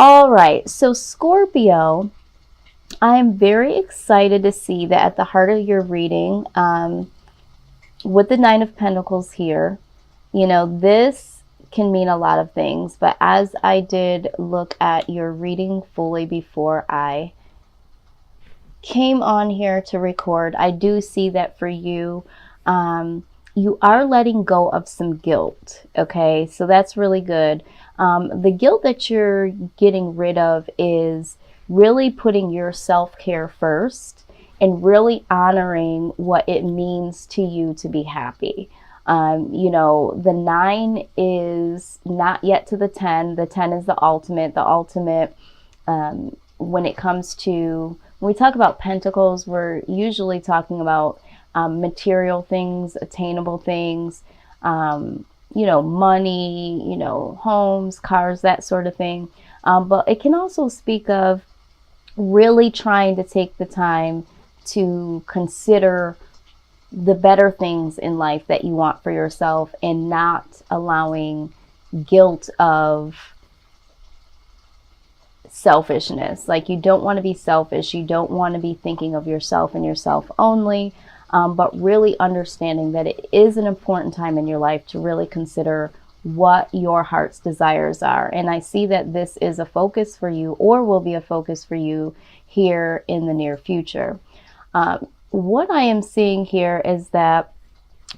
All right, so Scorpio, I am very excited to see that at the heart of your reading, with the Nine of Pentacles here, this can mean a lot of things. But as I did look at your reading fully before I came on here to record, I do see that for you, you are letting go of some guilt. Okay, so that's really good. The guilt that you're getting rid of is really putting your self-care first and really honoring what it means to you to be happy. The 9 is not yet to the 10. The 10 is the ultimate. The ultimate, when it comes to, when we talk about pentacles, we're usually talking about material things, attainable things, money, homes, cars, that sort of thing. But it can also speak of really trying to take the time to consider the better things in life that you want for yourself and not allowing guilt of selfishness. Like, you don't want to be selfish. You don't want to be thinking of yourself and yourself only, but really understanding that it is an important time in your life to really consider what your heart's desires are. And I see that this is a focus for you, or will be a focus for you here in the near future. What I am seeing here is that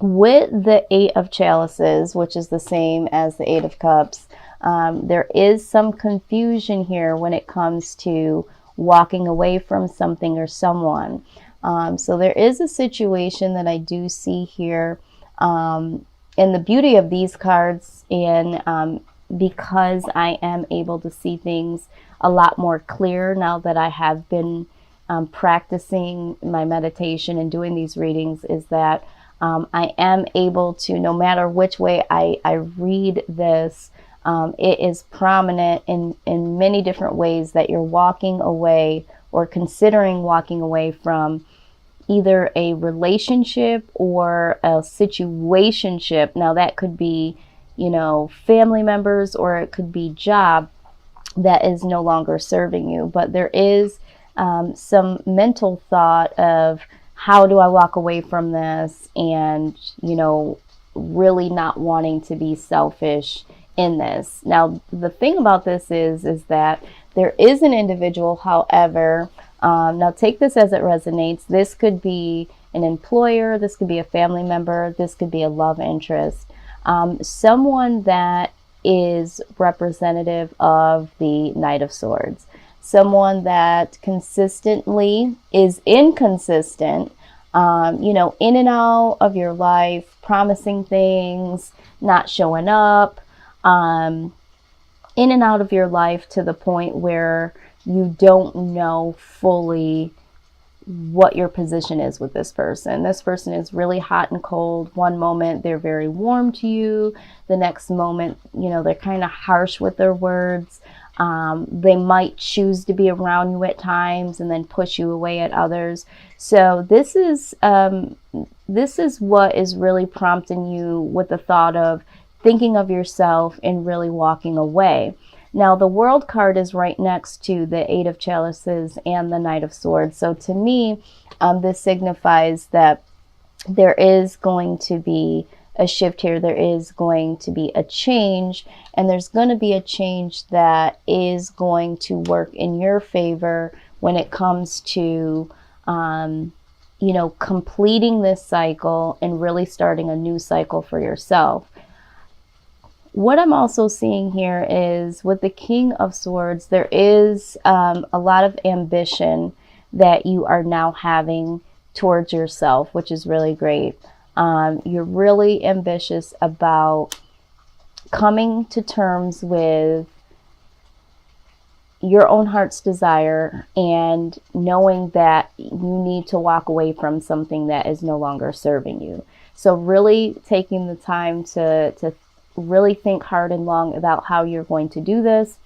with the 8 of Chalices, which is the same as the 8 of Cups, there is some confusion here when it comes to walking away from something or someone. So there is a situation that I do see here. And the beauty of these cards, and because I am able to see things a lot more clear now that I have been practicing my meditation and doing these readings, is that I am able to, no matter which way I read this, it is prominent in many different ways that you're walking away or considering walking away from either a relationship or a situationship. Now that could be, family members, or it could be job that is no longer serving you. But there is some mental thought of, how do I walk away from this? And, really not wanting to be selfish in this. Now, the thing about this is that there is an individual, however, now take this as it resonates. This could be an employer, this could be a family member, this could be a love interest, someone that is representative of the Knight of Swords, someone that consistently is inconsistent, in and out of your life, promising things, not showing up, in and out of your life to the point where you don't know fully what your position is with this person. This person is really hot and cold. One moment they're very warm to you. The next moment, they're kind of harsh with their words. They might choose to be around you at times and then push you away at others. So this is what is really prompting you with the thought of thinking of yourself and really walking away. Now, the World card is right next to the 8 of Chalices and the Knight of Swords. So to me, this signifies that there is going to be a shift here. There is going to be a change, and there's going to be a change that is going to work in your favor when it comes to, completing this cycle and really starting a new cycle for yourself. What I'm also seeing here is with the King of Swords, there is a lot of ambition that you are now having towards yourself, which is really great. You're really ambitious about coming to terms with your own heart's desire and knowing that you need to walk away from something that is no longer serving you. So really taking the time to really think hard and long about how you're going to do this.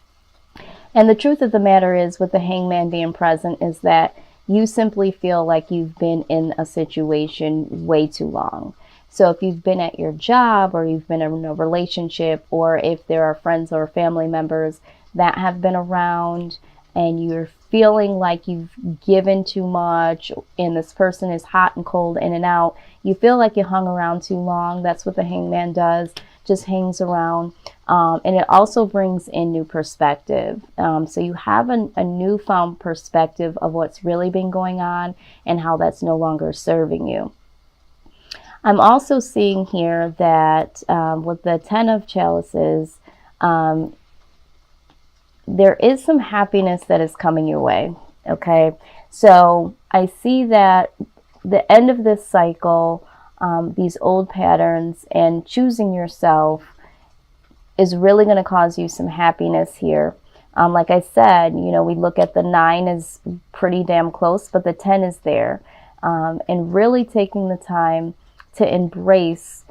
And the truth of the matter is, with the Hangman being present, is that you simply feel like you've been in a situation way too long. So if you've been at your job, or you've been in a relationship, or if there are friends or family members that have been around, and you're feeling like you've given too much and this person is hot and cold, in and out. You feel like you hung around too long. That's what the Hangman does, just hangs around. And it also brings in new perspective. So you have a newfound perspective of what's really been going on and how that's no longer serving you. I'm also seeing here that with the Ten of Chalices, there is some happiness that is coming your way. Okay, so I see that the end of this cycle, these old patterns and choosing yourself is really going to cause you some happiness here. Like I said, you know, we look at the 9 is pretty damn close, but the 10 is there. And really taking the time to embrace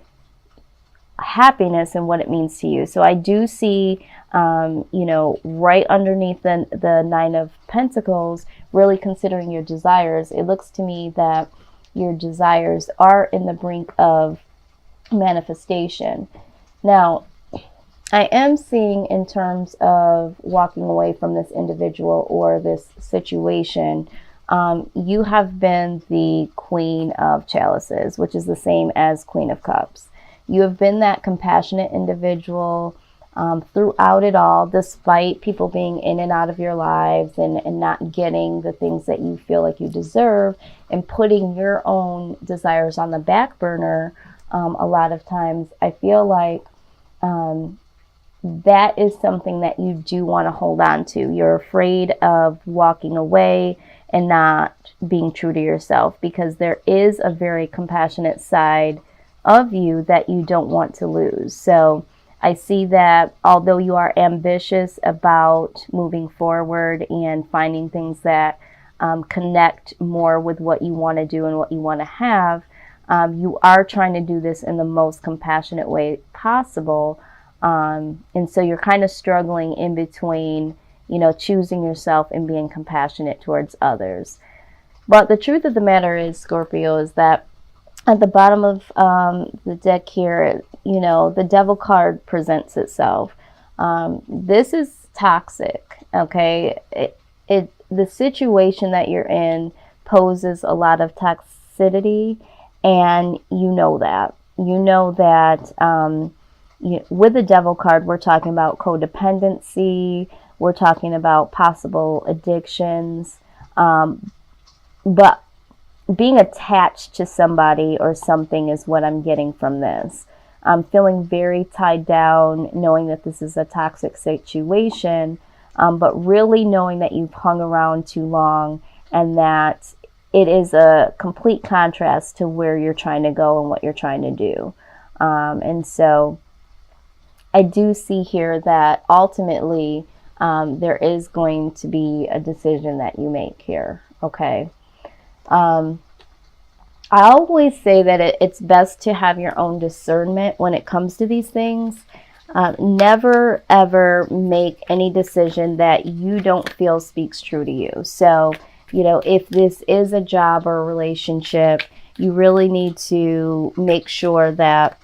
happiness and what it means to you. So I do see, you know, right underneath the 9 of Pentacles, really considering your desires. It looks to me that your desires are in the brink of manifestation. Now, I am seeing in terms of walking away from this individual or this situation, you have been the Queen of Chalices, which is the same as Queen of Cups. You have been that compassionate individual throughout it all, despite people being in and out of your lives and not getting the things that you feel like you deserve, and putting your own desires on the back burner. A lot of times I feel like that is something that you do want to hold on to. You're afraid of walking away and not being true to yourself, because there is a very compassionate side of you that you don't want to lose. So I see that although you are ambitious about moving forward and finding things that connect more with what you want to do and what you want to have, you are trying to do this in the most compassionate way possible. And so you're kind of struggling in between, you know, choosing yourself and being compassionate towards others. But the truth of the matter is, Scorpio, is that at the bottom of the deck here, you know, the Devil card presents itself. This is toxic, okay? The situation that you're in poses a lot of toxicity, and you know that. You know that with the Devil card, we're talking about codependency, we're talking about possible addictions, but being attached to somebody or something is what I'm getting from this. I'm feeling very tied down, knowing that this is a toxic situation, but really knowing that you've hung around too long and that it is a complete contrast to where you're trying to go and what you're trying to do. And so I do see here that ultimately there is going to be a decision that you make here, okay? I always say that it's best to have your own discernment when it comes to these things. Never, ever make any decision that you don't feel speaks true to you. So, you know, if this is a job or a relationship, you really need to make sure that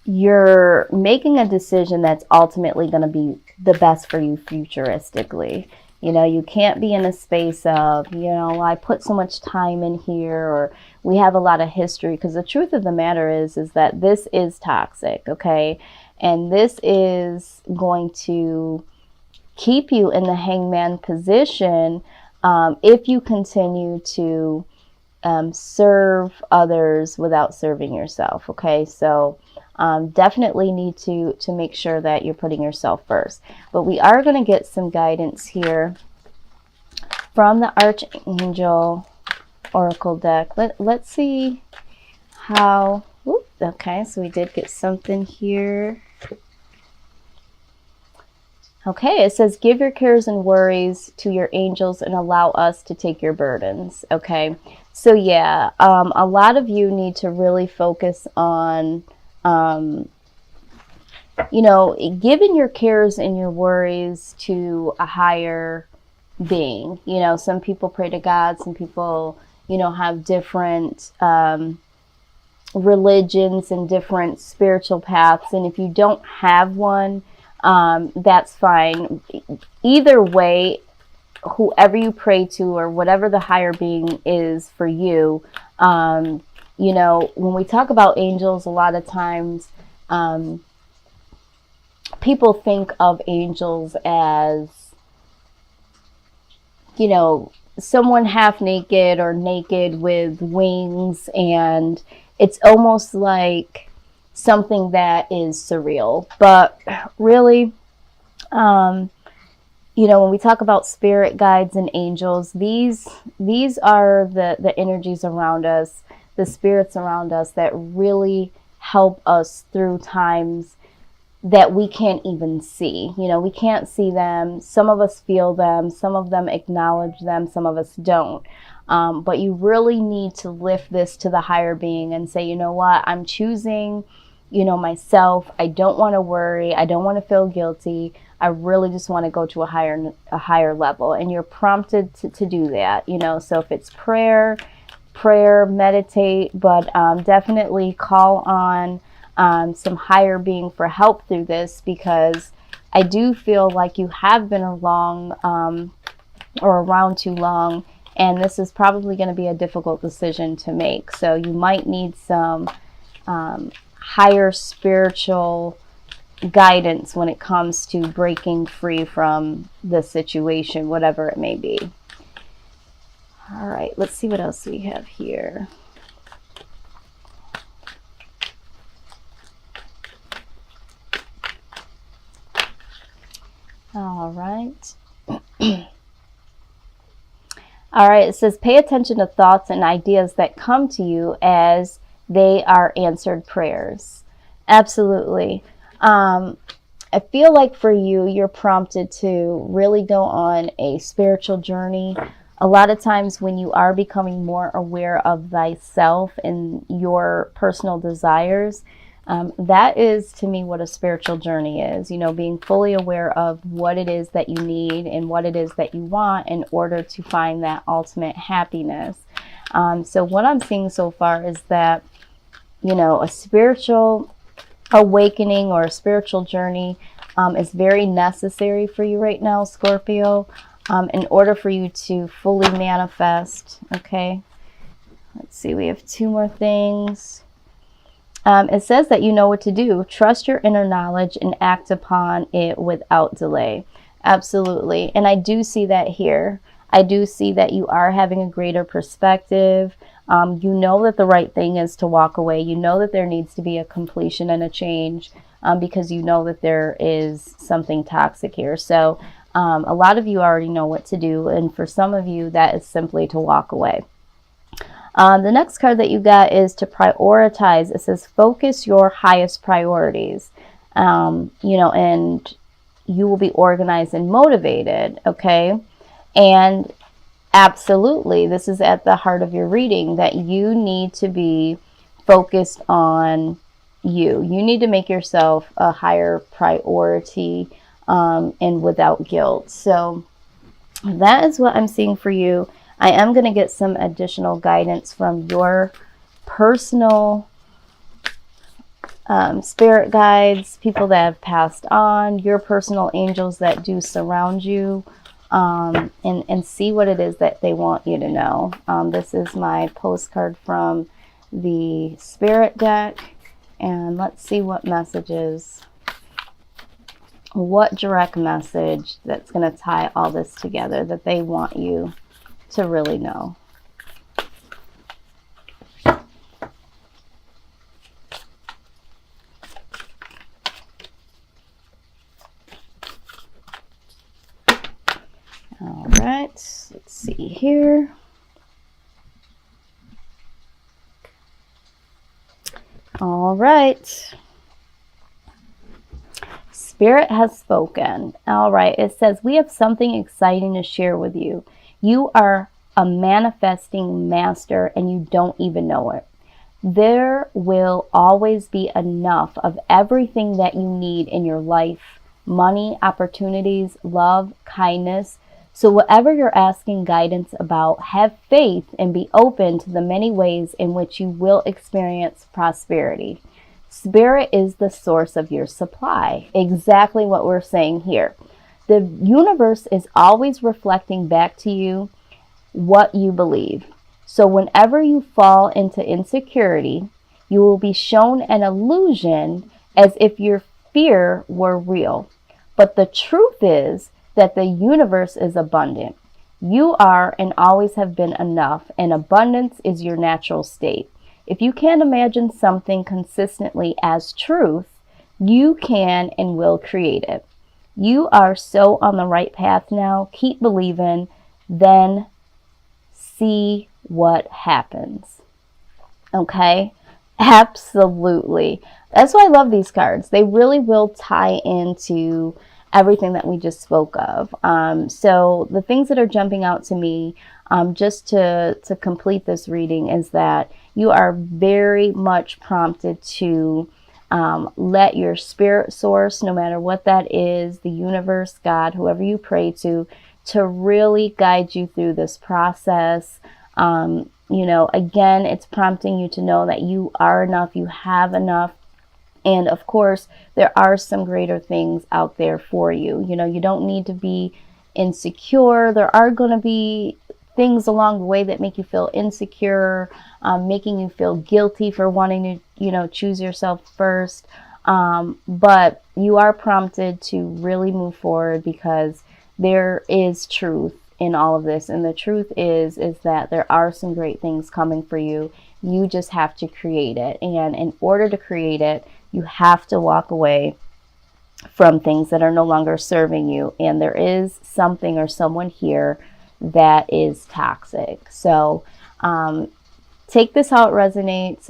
you're making a decision that's ultimately going to be the best for you futuristically. You know, you can't be in a space of, you know, I put so much time in here, or we have a lot of history, because the truth of the matter is that this is toxic, okay? And this is going to keep you in the hangman position if you continue to serve others without serving yourself, okay? So definitely need to make sure that you're putting yourself first. But we are going to get some guidance here from the Archangel Oracle deck. Let's see how, okay, so we did get something here. Okay, it says, give your cares and worries to your angels and allow us to take your burdens. Okay, so yeah, a lot of you need to really focus on you know, giving your cares and your worries to a higher being. You know, some people pray to God, some people, you know, have different religions and different spiritual paths. And if you don't have one, that's fine. Either way, whoever you pray to or whatever the higher being is for you, you know, when we talk about angels, a lot of times people think of angels as, you know, someone half naked or naked with wings, and it's almost like something that is surreal. But really, you know, when we talk about spirit guides and angels, these are the energies around us, the spirits around us that really help us through times that we can't even see. You know, we can't see them. Some of us feel them. Some of them acknowledge them. Some of us don't. But you really need to lift this to the higher being and say, you know what, I'm choosing, you know, myself. I don't want to worry. I don't want to feel guilty. I really just want to go to a higher level. And you're prompted to do that, you know. So if it's prayer, meditate, but definitely call on some higher being for help through this, because I do feel like you have been along or around too long, and this is probably going to be a difficult decision to make. So you might need some higher spiritual guidance when it comes to breaking free from the situation, whatever it may be. All right, let's see what else we have here. All right. All right, it says, pay attention to thoughts and ideas that come to you as they are answered prayers. Absolutely. I feel like for you, you're prompted to really go on a spiritual journey. A lot of times when you are becoming more aware of thyself and your personal desires, that is to me what a spiritual journey is, you know, being fully aware of what it is that you need and what it is that you want in order to find that ultimate happiness. So what I'm seeing so far is that, you know, a spiritual awakening or a spiritual journey is very necessary for you right now, Scorpio, in order for you to fully manifest. Okay, let's see, we have two more things. It says that you know what to do. Trust your inner knowledge and act upon it without delay. Absolutely. And I do see that here. I do see that you are having a greater perspective. You know that the right thing is to walk away. You know that there needs to be a completion and a change, because you know that there is something toxic here. So a lot of you already know what to do. And for some of you, that is simply to walk away. The next card that you got is to prioritize. It says, focus your highest priorities, you know, and you will be organized and motivated. Okay. And absolutely, this is at the heart of your reading, that you need to be focused on you. You need to make yourself a higher priority, and without guilt. So that is what I'm seeing for you. I am going to get some additional guidance from your personal spirit guides, people that have passed on, your personal angels that do surround you, and see what it is that they want you to know. This is my postcard from the spirit deck, and let's see what messages, what direct message that's going to tie all this together that they want you to really know. All right, let's see here. All right. Spirit has spoken. All right, it says, we have something exciting to share with you. You are a manifesting master and you don't even know it. There will always be enough of everything that you need in your life: money, opportunities, love, kindness. So whatever you're asking guidance about, have faith and be open to the many ways in which you will experience prosperity. Spirit is the source of your supply. Exactly what we're saying here. The universe is always reflecting back to you what you believe. So whenever you fall into insecurity, you will be shown an illusion as if your fear were real. But the truth is that the universe is abundant. You are and always have been enough, and abundance is your natural state. If you can't imagine something consistently as truth, you can and will create it. You are so on the right path now. Keep believing, then see what happens. Okay? Absolutely. That's why I love these cards. They really will tie into everything that we just spoke of. So the things that are jumping out to me, just to complete this reading, is that you are very much prompted to let your spirit source, no matter what that is, the universe, God, whoever you pray to really guide you through this process. You know, again, it's prompting you to know that you are enough, you have enough. And of course, there are some greater things out there for you. You know, you don't need to be insecure. There are going to be things along the way that make you feel insecure, making you feel guilty for wanting to, you know, choose yourself first. But you are prompted to really move forward, because there is truth in all of this. And the truth is that there are some great things coming for you. You just have to create it. And in order to create it, you have to walk away from things that are no longer serving you. And there is something or someone here that is toxic. So take this how it resonates,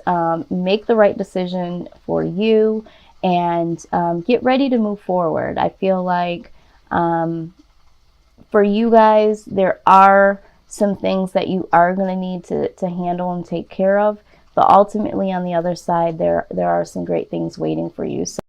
make the right decision for you, and get ready to move forward. I feel like for you guys, there are some things that you are going to need to handle and take care of. But ultimately, on the other side, there are some great things waiting for you. So